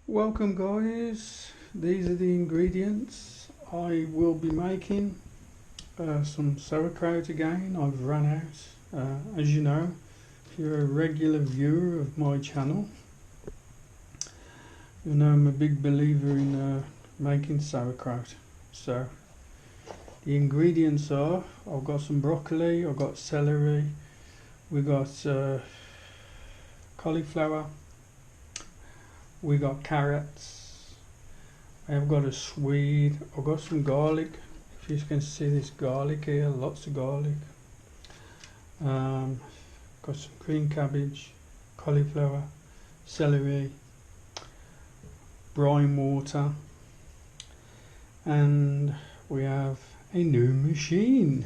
Welcome guys, these are the ingredients I will be making. Some sauerkraut again. I've run out, as you know, if you're a regular viewer of my channel, you know I'm a big believer in making sauerkraut. So the ingredients are, I've got some broccoli, I've got celery, we got cauliflower, we got carrots, I've got a Swede, I've got some garlic. If you can see this garlic here, lots of garlic. Got some green cabbage, cauliflower, celery, brine water, and we have a new machine.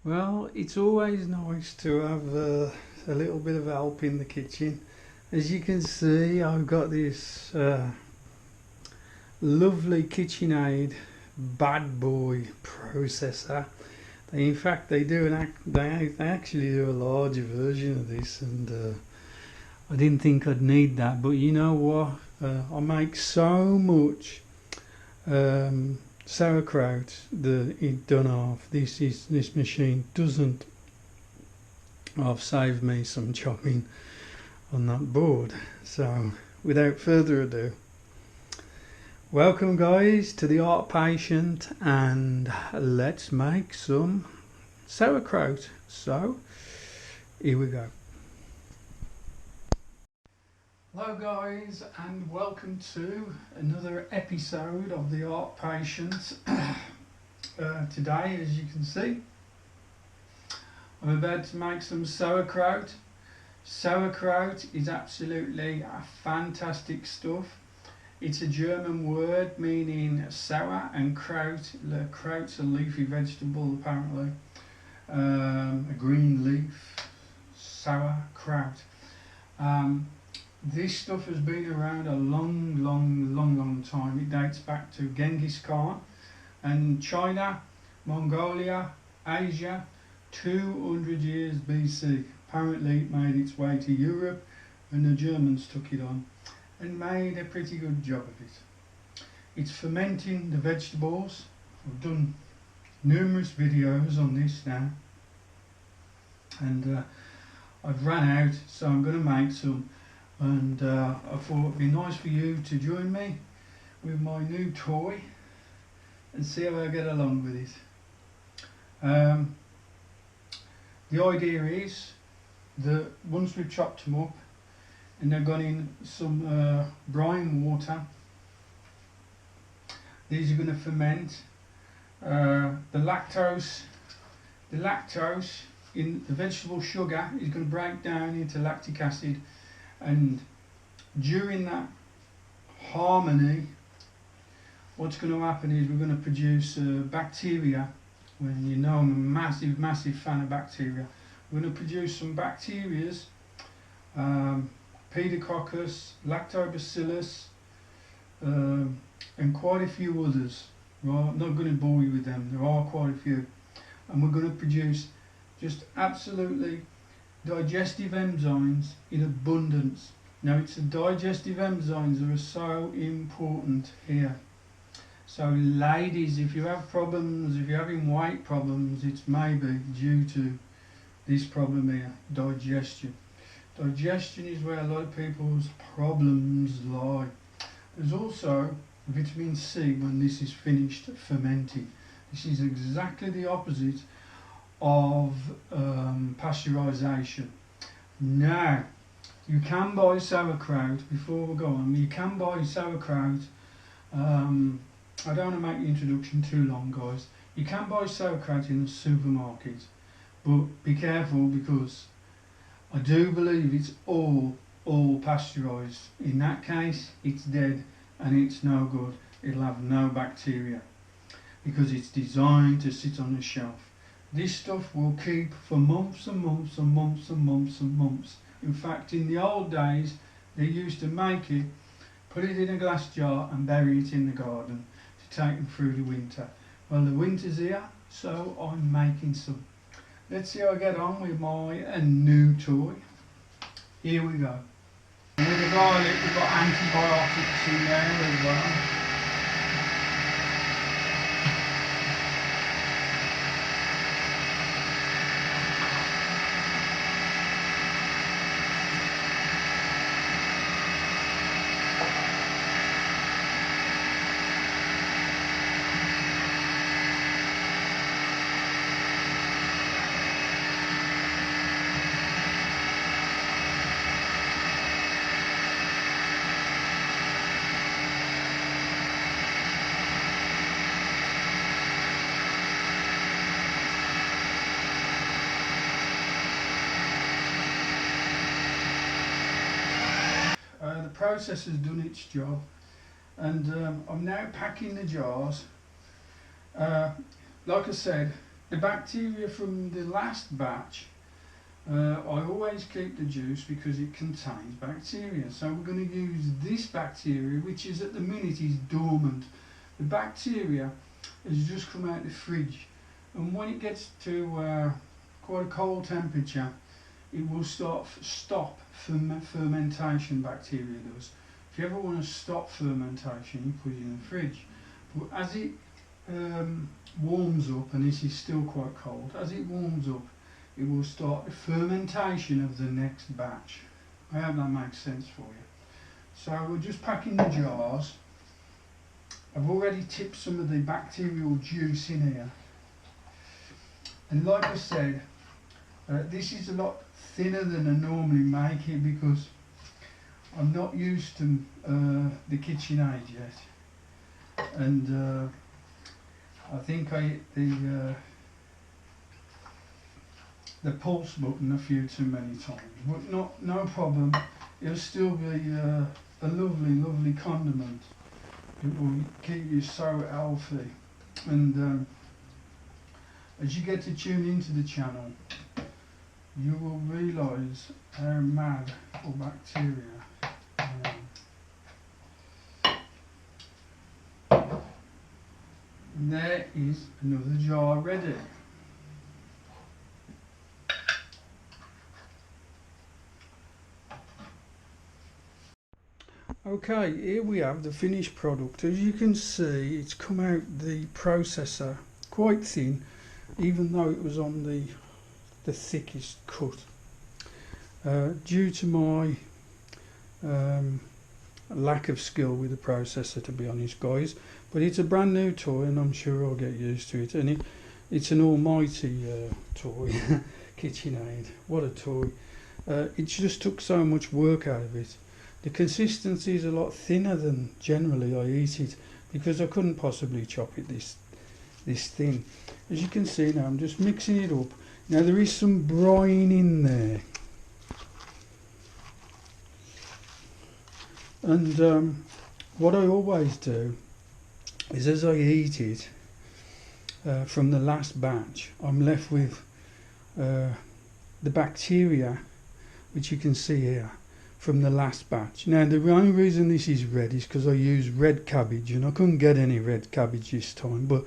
Well, it's always nice to have a little bit of help in the kitchen. As you can see, I've got this lovely KitchenAid bad boy processor. In fact, they actually do a larger version of this, and I didn't think I'd need that, but you know what? I make so much sauerkraut that it done off. This machine doesn't have saved me some chopping on that board. So without further ado, welcome guys to the Art Patient, and let's make some sauerkraut. So here we go. Hello guys, and welcome to another episode of the Art Patient. Today, as you can see, I'm about to make some sauerkraut. Sauerkraut is absolutely fantastic stuff. It's a German word meaning sour, and kraut. Kraut's a leafy vegetable apparently. A green leaf, sauerkraut. This stuff has been around a long time. It dates back to Genghis Khan and China, Mongolia, Asia, 200 years BC. Apparently it made its way to Europe and the Germans took it on and made a pretty good job of it. It's fermenting the vegetables. I've done numerous videos on this now, and I've run out, so I'm going to make some, and I thought it'd be nice for you to join me with my new toy and see how I get along with it. The idea is that once we've chopped them up and they've gone in some brine water, these are going to ferment. The lactose in the vegetable sugar is going to break down into lactic acid, and during that harmony, what's going to happen is we're going to produce bacteria. When you know I'm a massive fan of bacteria, we're going to produce some bacterias, Pedococcus, Lactobacillus, and quite a few others. Right, I'm not going to bore you with them, there are quite a few. And we're going to produce just absolutely digestive enzymes in abundance. Now, it's the digestive enzymes that are so important here. So ladies, if you have problems, if you're having weight problems, it's maybe due to this problem here, digestion. Digestion is where a lot of people's problems lie. There's also vitamin C when this is finished fermenting. This is exactly the opposite of pasteurization. Now, you can buy sauerkraut, before we go on, you can buy sauerkraut. I don't want to make the introduction too long, guys. You can buy sauerkraut in the supermarket, but be careful, because I do believe it's all pasteurized. In that case, it's dead and it's no good. It'll have no bacteria because it's designed to sit on the shelf. This stuff will keep for months and months and months and months and months. In fact, in the old days, they used to make it, put it in a glass jar and bury it in the garden to take them through the winter. Well, the winter's here, so I'm making some. Let's see how I get on with my new toy. Here we go. the garlic, we've got antibiotics in there as well. The process has done its job, and I'm now packing the jars. Like I said, the bacteria from the last batch, I always keep the juice because it contains bacteria. So we're going to use this bacteria, which is at the minute is dormant. The bacteria has just come out of the fridge, and when it gets to quite a cold temperature, it will stop fermentation. Bacteria does. If you ever want to stop fermentation, you put it in the fridge. But as it warms up, and this is still quite cold, as it warms up, it will start the fermentation of the next batch. I hope that makes sense for you. So we're just packing the jars. I've already tipped some of the bacterial juice in here. And like I said, this is a lot thinner than I normally make it because I'm not used to the KitchenAid yet, and I think I hit the pulse button a few too many times, but no problem. It'll still be a lovely condiment. It will keep you so healthy, and as you get to tune into the channel, you will realise how mad for bacteria I am. And there is another jar ready. Okay, here we have the finished product. As you can see, it's come out the processor quite thin, even though it was on the thickest cut, due to my lack of skill with the processor, to be honest guys. But it's a brand new toy, and I'm sure I'll get used to it, and it's an almighty toy. KitchenAid, what a toy. It just took so much work out of it. The consistency is a lot thinner than generally I eat it, because I couldn't possibly chop it this thin. As you can see now, I'm just mixing it up. Now there is some brine in there, and what I always do is, as I eat it from the last batch, I'm left with the bacteria, which you can see here, from the last batch. Now the only reason this is red is because I used red cabbage, and I couldn't get any red cabbage this time, but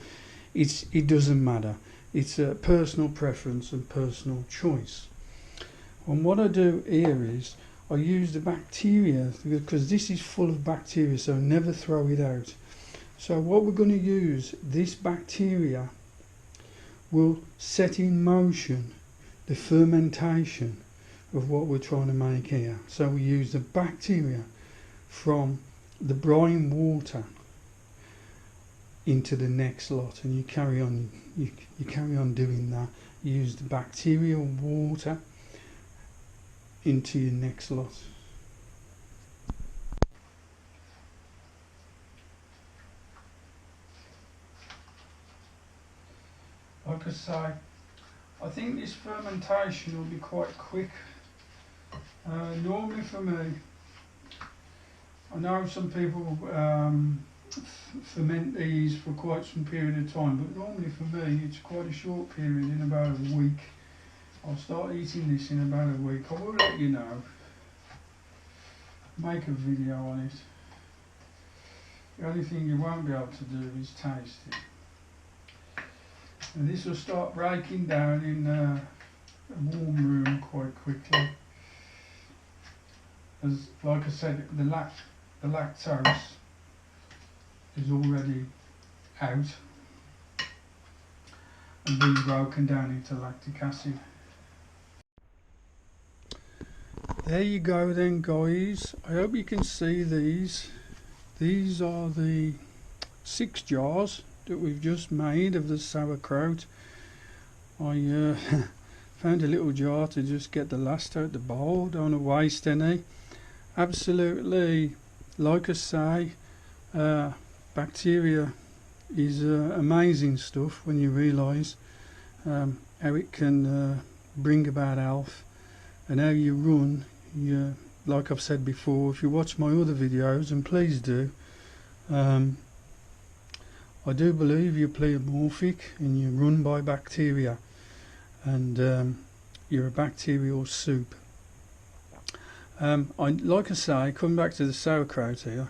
it doesn't matter. It's a personal preference and personal choice. And what I do here is I use the bacteria, because this is full of bacteria, so never throw it out. So what we're going to use, this bacteria will set in motion the fermentation of what we're trying to make here. So we use the bacteria from the brine water into the next lot, and you carry on doing that. You use the bacterial water into your next lot. Like I say, I think this fermentation will be quite quick. Normally for me, I know some people ferment these for quite some period of time, but normally for me it's quite a short period, in about a week. I'll start eating this in about a week. I will let you know, make a video on it. The only thing you won't be able to do is taste it. And this will start breaking down in a warm room quite quickly. as like I said, the lactose is already out and being broken down into lactic acid. There you go then, guys. I hope you can see these. These are the 6 jars that we've just made of the sauerkraut. I found a little jar to just get the last out the bowl, don't want to waste any. Absolutely, like I say, bacteria is amazing stuff when you realise how it can bring about health, and how you run. Like I've said before, if you watch my other videos, and please do, I do believe you're pleomorphic and you're run by bacteria, and you're a bacterial soup. Like I say, coming back to the sauerkraut here,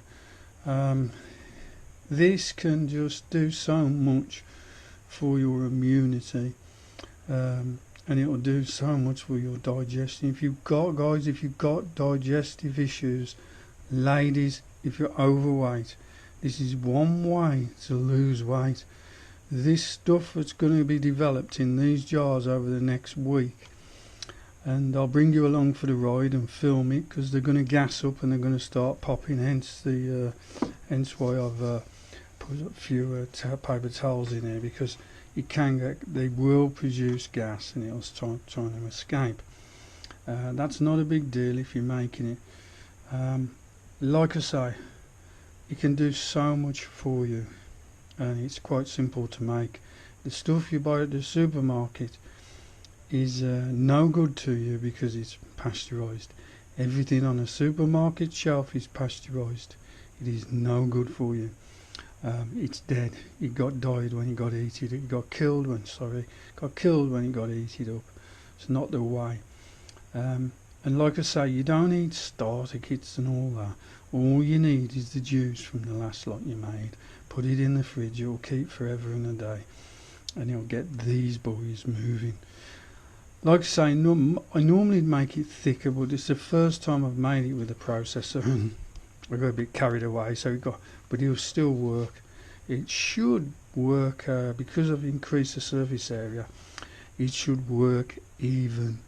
this can just do so much for your immunity, and it will do so much for your digestion. If you've got digestive issues, ladies, if you're overweight, this is one way to lose weight. This stuff that's going to be developed in these jars over the next week, and I'll bring you along for the ride and film it, because they're going to gas up and they're going to start popping. Hence why I've put a few paper towels in here, because they will produce gas and it'll start trying to escape. That's not a big deal if you're making it. Like I say, it can do so much for you, and it's quite simple to make. The stuff you buy at the supermarket is no good to you because it's pasteurized. Everything on a supermarket shelf is pasteurized. It is no good for you. It's dead. It got died when it got heated. It got killed when it got heated up. It's not the way. And like I say, you don't need starter kits and all that. All you need is the juice from the last lot you made. Put it in the fridge. It'll keep forever and a day, and you'll get these boys moving. Like I say, I normally make it thicker, but it's the first time I've made it with a processor, and I got a bit carried away. But it'll still work. It should work because I've increased the surface area. It should work even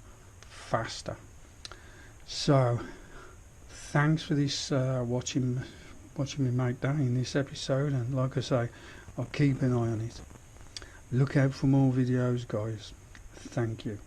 faster. So, thanks for this watching me make that in this episode, and like I say, I'll keep an eye on it. Look out for more videos, guys. Thank you.